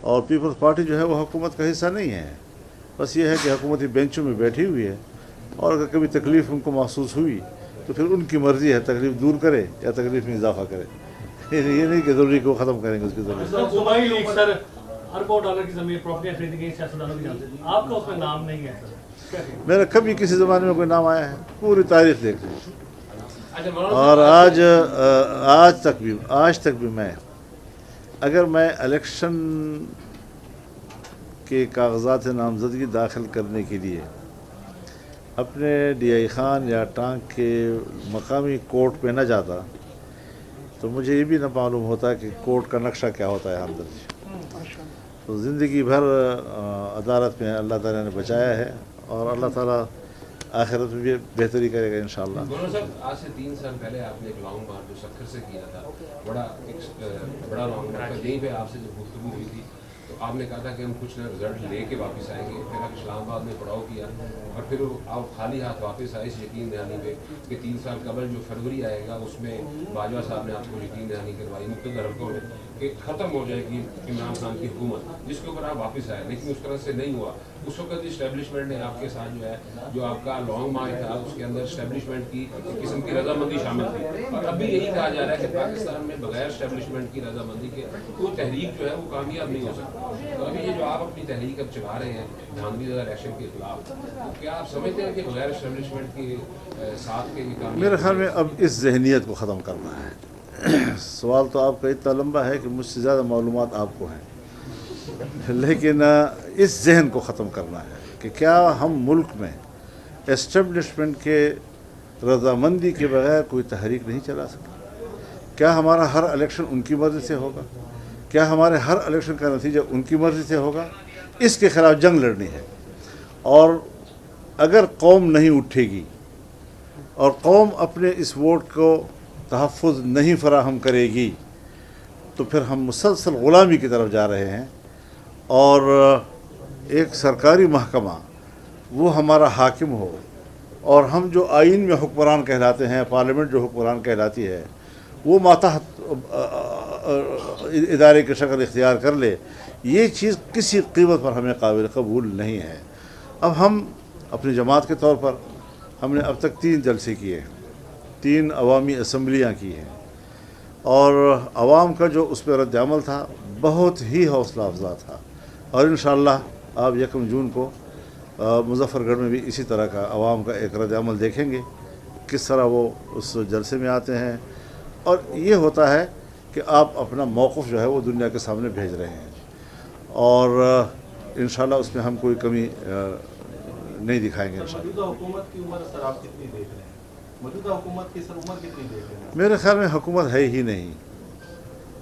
اور Peoples party جو ہے وہ حکومت کا حصہ نہیں ہے. بس یہ ہے کہ حکومتی بینچوں میں بیٹھی ہوئی ہے، اور اگر کبھی تکلیف ان کو محسوس ہوئی تو پھر ان کی مرضی ہے تکلیف دور کرے یا تکلیف میں اضافہ کرے. یہ نہیں کہ ضروری کہ وہ ختم کریں گے اس کی ضرورت. صوبائی لیگ سر اربوں ڈالر کی زمین پراپرٹیاں خریدی گئی سیاستدانوں کی جانب سے، آپ کا اس میں نام نہیں ہے سر؟ میرا کبھی کسی زمانے میں کوئی نام آیا ہے؟ پوری تاریخ دیکھ لیں. اور آج تک بھی میں اگر میں الیکشن کے کاغذات نامزدگی داخل کرنے کے لیے اپنے ڈی آئی خان یا ٹانک کے مقامی کورٹ پہ نہ جاتا تو مجھے یہ بھی نہ معلوم ہوتا کہ کورٹ کا نقشہ کیا ہوتا ہے اندر. تو زندگی بھر عدالت میں اللہ تعالیٰ نے بچایا ہے، اور اللہ تعالیٰ آخرت میں بھی بہتری کرے گا انشاءاللہ. مولانا صاحب، آج سے 3 سال پہلے آپ نے ایک لانگ مارچ جو سکھر سے کیا تھا، بڑا لانگ مارچ تھا. یہیں پہ آپ سے جب گفتگو ہوئی تھی تو آپ نے کہا تھا کہ ہم کچھ نہ رزلٹ لے کے واپس آئیں گے. پھر آپ اسلام آباد میں پڑاؤ کیا اور پھر آپ خالی ہاتھ واپس آئے اس یقین دہانی پہ کہ 3 سال قبل جو فروری آئے گا اس میں باجوہ صاحب نے آپ کو یقین دہانی کروائی مختلف حلقوں میں کہ ختم ہو جائے گی عمران خان کی حکومت، جس کے اوپر آپ واپس آئے. لیکن اس طرح سے نہیں ہوا. اس وقت اسٹیبلشمنٹ نے آپ کے ساتھ جو ہے جو آپ کا لانگ مارچ تھا اس کے اندر اسٹیبلشمنٹ کی ایک قسم کی رضامندی شامل تھی، اور ابھی یہی کہا جا رہا ہے کہ پاکستان میں بغیر اسٹیبلشمنٹ کی رضامندی کے کوئی تحریک جو ہے وہ کامیاب نہیں ہو سکتی. تو ابھی یہ جو آپ اپنی تحریک اب چلا رہے ہیں دھاندلی زدہ الیکشن کے خلاف، کیا آپ سمجھتے ہیں کہ بغیر اسٹیبلشمنٹ کے ساتھ کے میرے خیال میں اب اس ذہنیت کو ختم کرنا ہے. سوال تو آپ کا اتنا لمبا ہے کہ مجھ سے زیادہ معلومات آپ کو ہیں، لیکن اس ذہن کو ختم کرنا ہے کہ کیا ہم ملک میں اسٹیبلشمنٹ کے رضامندی کے بغیر کوئی تحریک نہیں چلا سکتے؟ کیا ہمارا ہر الیکشن ان کی مرضی سے ہوگا؟ کیا ہمارے ہر الیکشن کا نتیجہ ان کی مرضی سے ہوگا؟ اس کے خلاف جنگ لڑنی ہے. اور اگر قوم نہیں اٹھے گی اور قوم اپنے اس ووٹ کو تحفظ نہیں فراہم کرے گی تو پھر ہم مسلسل غلامی کی طرف جا رہے ہیں. اور ایک سرکاری محکمہ وہ ہمارا حاکم ہو اور ہم جو آئین میں حکمران کہلاتے ہیں، پارلیمنٹ جو حکمران کہلاتی ہے، وہ ماتحت ادارے کی شکل اختیار کر لے، یہ چیز کسی قیمت پر ہمیں قابل قبول نہیں ہے. اب ہم اپنی جماعت کے طور پر ہم نے اب تک 3 جلسے کیے، 3 عوامی اسمبلیاں کی ہیں، اور عوام کا جو اس پہ رد عمل تھا بہت ہی حوصلہ افزا تھا. اور انشاءاللہ آپ 1 جون کو مظفر گڑھ میں بھی اسی طرح کا عوام کا ایک رد عمل دیکھیں گے، کس طرح وہ اس جلسے میں آتے ہیں. اور یہ ہوتا ہے کہ آپ اپنا موقف جو ہے وہ دنیا کے سامنے بھیج رہے ہیں، اور انشاءاللہ اس میں ہم کوئی کمی نہیں دکھائیں گے انشاءاللہ. موجودہ حکومت کی عمر سر آپ کتنی دیکھ رہے ہیں؟ موجودہ حکومت کی سر عمر کتنی دیکھ رہے ہیں؟ میرے خیال میں حکومت ہے ہی نہیں.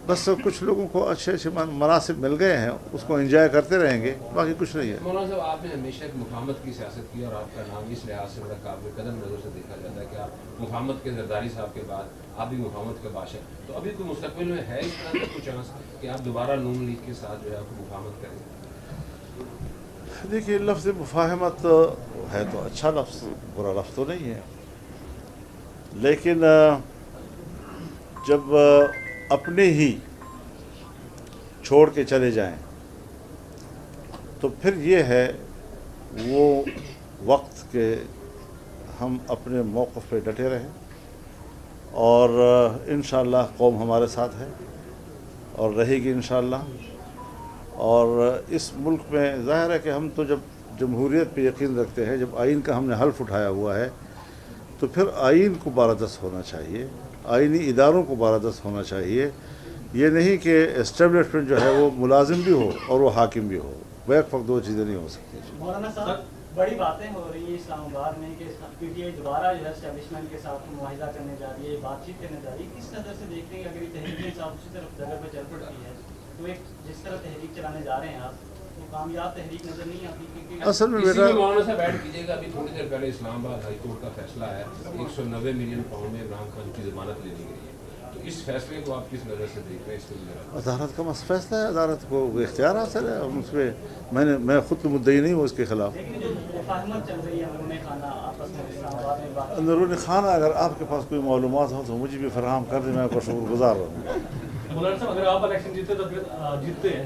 بس کچھ لوگوں کو اچھے مناسب مل گئے ہیں، اس کو انجوائے کرتے رہیں گے، باقی کچھ نہیں ہے. مولانا صاحب، آپ نے ہمیشہ مفاہمت کی سیاست کی اور آپ کا نام اس لحاظ سے بڑا قابل قدر نظر سے دیکھا جاتا ہے کہ آپ مفاہمت کے زرداری صاحب کے بعد آپ بھی مفاہمت کے بادشاہ. تو ابھی کوئی مستقبل میں ہے اس طرح کا کوئی چانس کہ آپ دوبارہ نون لیگ کے ساتھ جو ہے آپ کو مفاہمت کریں؟ دیکھیے، لفظ مفاہمت ہے تو اچھا لفظ، برا لفظ تو نہیں ہے، لیکن جب اپنے ہی چھوڑ کے چلے جائیں تو پھر یہ ہے وہ وقت کہ ہم اپنے موقف پہ ڈٹے رہیں، اور انشاءاللہ قوم ہمارے ساتھ ہے اور رہے گی انشاءاللہ. اور اس ملک میں ظاہر ہے کہ ہم تو جب جمہوریت پہ یقین رکھتے ہیں، جب آئین کا ہم نے حلف اٹھایا ہوا ہے تو پھر آئین کو بالادست ہونا چاہیے، آئینی اداروں کو بالادست ہونا چاہیے. یہ نہیں کہ اسٹیبلشمنٹ جو ہے وہ ملازم بھی ہو اور وہ حاکم بھی ہو، بیک وقت 2 چیزیں نہیں ہو سکتی. مولانا صاحب، بڑی باتیں ہو رہی ہیں اسلام آباد میں کہ پی ٹی آئی دوبارہ جو ہے اسٹیبلشمنٹ کے ساتھ معاہدہ کرنے جا رہی ہے، بات چیت کرنے جا رہی ہے. کس نظر سے دیکھ رہے ہیں؟ اگر یہ تحریک کے ساتھ اسی طرف جگہ پہ چل پڑتی ہے تو ایک جس طرح تحریک چلانے جا رہے ہیں آپ، تو کامیاب تحریک نظر نہیں آتی؟ کیونکہ اصل میں اسی بیٹا، میں مولانا صاحب ایڈ کیجیے گا، ابھی تھوڑی دیر پہلے اسلام آباد ہائی کورٹ کا فیصلہ ہے 190 ملین پاؤنڈ میں عمران خان کی ضمانت لینی گئی ہے. تو اس فیصلے کو آپ کس نظر سے دیکھ رہے ہیں؟ اس کو عدالت کا فیصلہ ہے، عدالت کو اختیار حاصل ہے، اس پہ میں خود تو مدعی نہیں ہوں اس کے خلاف. لیکن جو مفاہمت چل رہی ہے اندرون خانہ آپس میں اسلام آباد میں بات، اندرون خانہ اگر آپ کے پاس کوئی معلومات ہوں تو مجھے بھی فراہم کر دیں، میں آپ کا شکر گزار رہوں. مولانا صاحب، اگر آپ الیکشن جیتے تو پھر جیتتے ہیں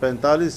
45